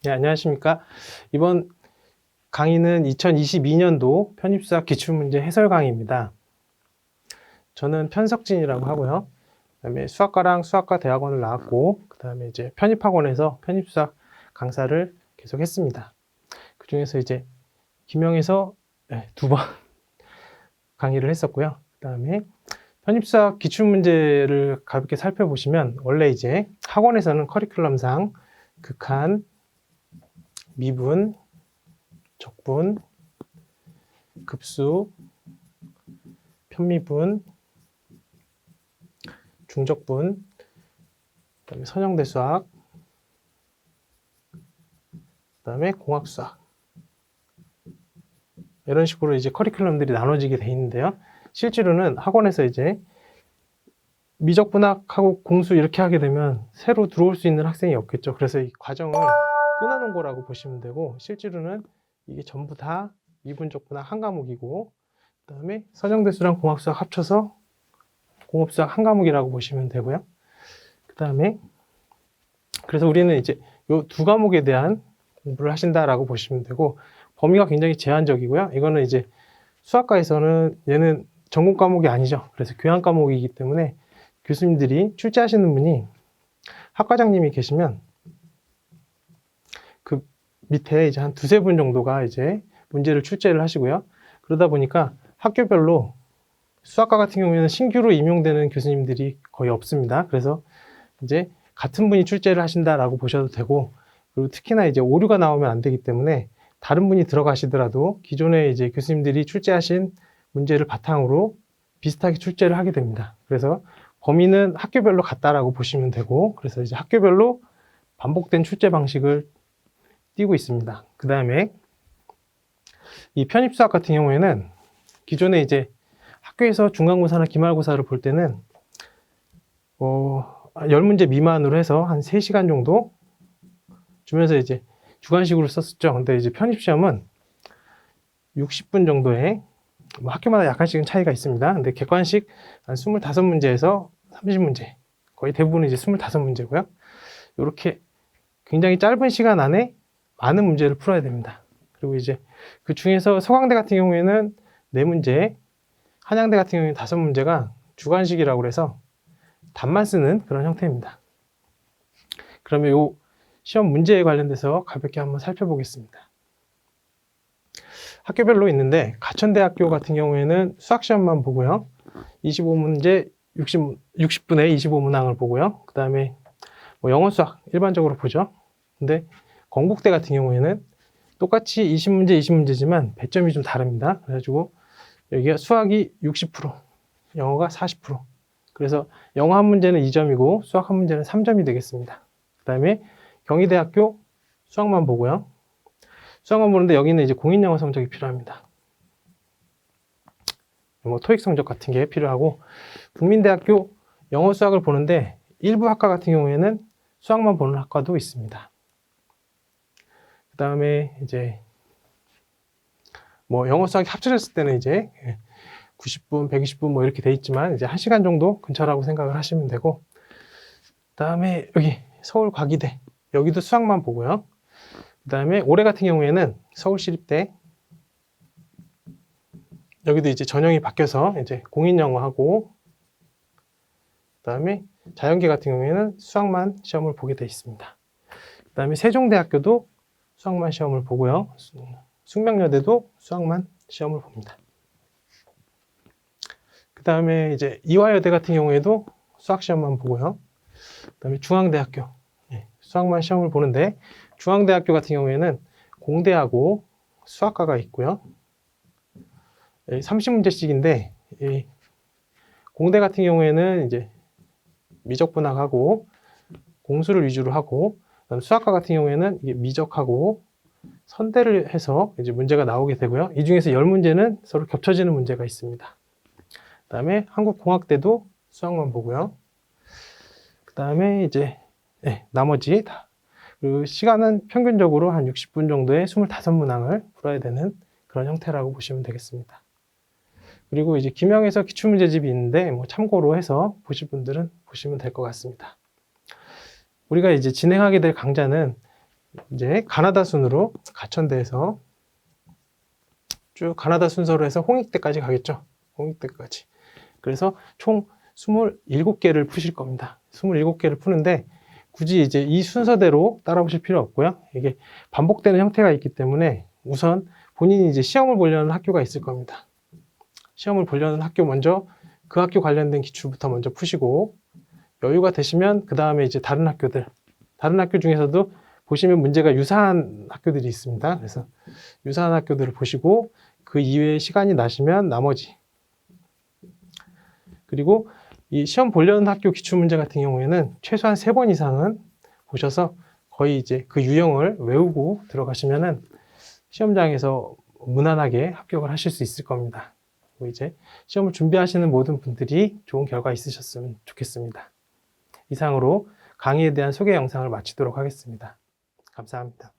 네, 안녕하십니까. 이번 강의는 2022년도 편입수학 기출문제 해설 강의입니다. 저는 편석진이라고 하고요. 그다음에 수학과랑 수학과 대학원을 나왔고, 그다음에 이제 편입학원에서 편입수학 강사를 계속 했습니다. 그 중에서 이제 김영에서 두 번 강의를 했었고요. 그다음에 편입수학 기출문제를 가볍게 살펴보시면, 원래 이제 학원에서는 커리큘럼상 극한, 미분, 적분, 급수, 편미분, 중적분, 그다음에 선형대수학, 그다음에 공학수학, 이런 식으로 이제 커리큘럼들이 나눠지게 돼 있는데요. 실제로는 학원에서 이제 미적분학하고 공수 이렇게 하게 되면 새로 들어올 수 있는 학생이 없겠죠. 그래서 이 과정을 끊어놓은 거라고 보시면 되고, 실제로는 이게 전부 다 미분적분학 한 과목이고, 그다음에 선형대수랑 공학수학 합쳐서 공업수학 한 과목이라고 보시면 되고요. 그다음에 그래서 우리는 이제 이 두 과목에 대한 공부를 하신다라고 보시면 되고, 범위가 굉장히 제한적이고요. 이거는 이제 수학과에서는 얘는 전공 과목이 아니죠. 그래서 교양 과목이기 때문에 교수님들이 출제하시는 분이 학과장님이 계시면 그 밑에 이제 한 두세 분 정도가 이제 문제를 출제를 하시고요. 그러다 보니까 학교별로 수학과 같은 경우에는 신규로 임용되는 교수님들이 거의 없습니다. 그래서 이제 같은 분이 출제를 하신다라고 보셔도 되고, 그리고 특히나 이제 오류가 나오면 안 되기 때문에 다른 분이 들어가시더라도 기존에 이제 교수님들이 출제하신 문제를 바탕으로 비슷하게 출제를 하게 됩니다. 그래서 범위는 학교별로 같다라고 보시면 되고, 그래서 이제 학교별로 반복된 출제 방식을 띄고 있습니다. 그 다음에 이 편입수학 같은 경우에는 기존에 이제 학교에서 중간고사나 기말고사를 볼 때는 10문제 미만으로 해서 한 3시간 정도 주면서 이제 주관식으로 썼었죠. 근데 이제 편입시험은 60분 정도의 뭐 학교마다 약간씩은 차이가 있습니다. 근데 객관식 한 25문제에서 30문제, 거의 대부분은 이제 25문제고요. 이렇게 굉장히 짧은 시간 안에 많은 문제를 풀어야 됩니다. 그리고 이제 그 중에서 서강대 같은 경우에는 4문제, 한양대 같은 경우에는 5문제가 주관식이라고 해서 답만 쓰는 그런 형태입니다. 그러면 이 시험 문제에 관련돼서 가볍게 한번 살펴보겠습니다. 학교별로 있는데 가천대학교 같은 경우에는 수학시험만 보고요. 25문제 60분의 25문항을 보고요. 그 다음에 뭐 영어 수학 일반적으로 보죠. 근데 건국대 같은 경우에는 똑같이 20문제 20문제지만 배점이 좀 다릅니다. 그래가지고 여기가 수학이 60%, 영어가 40%. 그래서 영어 한 문제는 2점이고 수학 한 문제는 3점이 되겠습니다. 그 다음에 경희대학교 수학만 보고요. 수학만 보는데 여기는 이제 공인영어 성적이 필요합니다. 뭐 토익 성적 같은 게 필요하고, 국민대학교 영어 수학을 보는데 일부 학과 같은 경우에는 수학만 보는 학과도 있습니다. 그 다음에 이제 뭐 영어 수학이 합쳐졌을 때는 이제 90분, 120분 뭐 이렇게 돼 있지만 이제 1시간 정도 근처라고 생각을 하시면 되고, 그 다음에 여기 서울과기대 여기도 수학만 보고요. 그 다음에 올해 같은 경우에는 서울시립대 여기도 이제 전형이 바뀌어서 이제 공인영어하고, 그 다음에 자연계 같은 경우에는 수학만 시험을 보게 돼 있습니다. 그 다음에 세종대학교도 수학만 시험을 보고요. 숙명여대도 수학만 시험을 봅니다. 그 다음에 이제 이화여대 같은 경우에도 수학 시험만 보고요. 그 다음에 중앙대학교 수학만 시험을 보는데, 중앙대학교 같은 경우에는 공대하고 수학과가 있고요. 30문제씩인데 공대 같은 경우에는 이제 미적분학하고 공수를 위주로 하고, 수학과 같은 경우에는 이게 미적하고 선대를 해서 이제 문제가 나오게 되고요. 이 중에서 10문제는 서로 겹쳐지는 문제가 있습니다. 그 다음에 한국공학대도 수학만 보고요. 그 다음에 이제 나머지 다. 그리고 시간은 평균적으로 한 60분 정도의 25문항을 풀어야 되는 그런 형태라고 보시면 되겠습니다. 그리고 이제 김영에서 기출문제집이 있는데 뭐 참고로 해서 보실 분들은 보시면 될 것 같습니다. 우리가 이제 진행하게 될 강좌는 이제 가나다 순으로 가천대에서 쭉 가나다 순서로 해서 홍익대까지 가겠죠. 홍익대까지. 그래서 총 27개를 푸실 겁니다. 27개를 푸는데 굳이 이제 이 순서대로 따라오실 필요 없고요. 이게 반복되는 형태가 있기 때문에 우선 본인이 이제 시험을 보려는 학교가 있을 겁니다. 시험을 보려는 학교 먼저 그 학교 관련된 기출부터 먼저 푸시고 여유가 되시면 그 다음에 이제 다른 학교 중에서도 보시면 문제가 유사한 학교들이 있습니다. 그래서 유사한 학교들을 보시고 그 이외에 시간이 나시면 나머지, 그리고 이 시험 보려는 학교 기출문제 같은 경우에는 최소한 3번 이상은 보셔서 거의 이제 그 유형을 외우고 들어가시면은 시험장에서 무난하게 합격을 하실 수 있을 겁니다. 그리고 이제 시험을 준비하시는 모든 분들이 좋은 결과 있으셨으면 좋겠습니다. 이상으로 강의에 대한 소개 영상을 마치도록 하겠습니다. 감사합니다.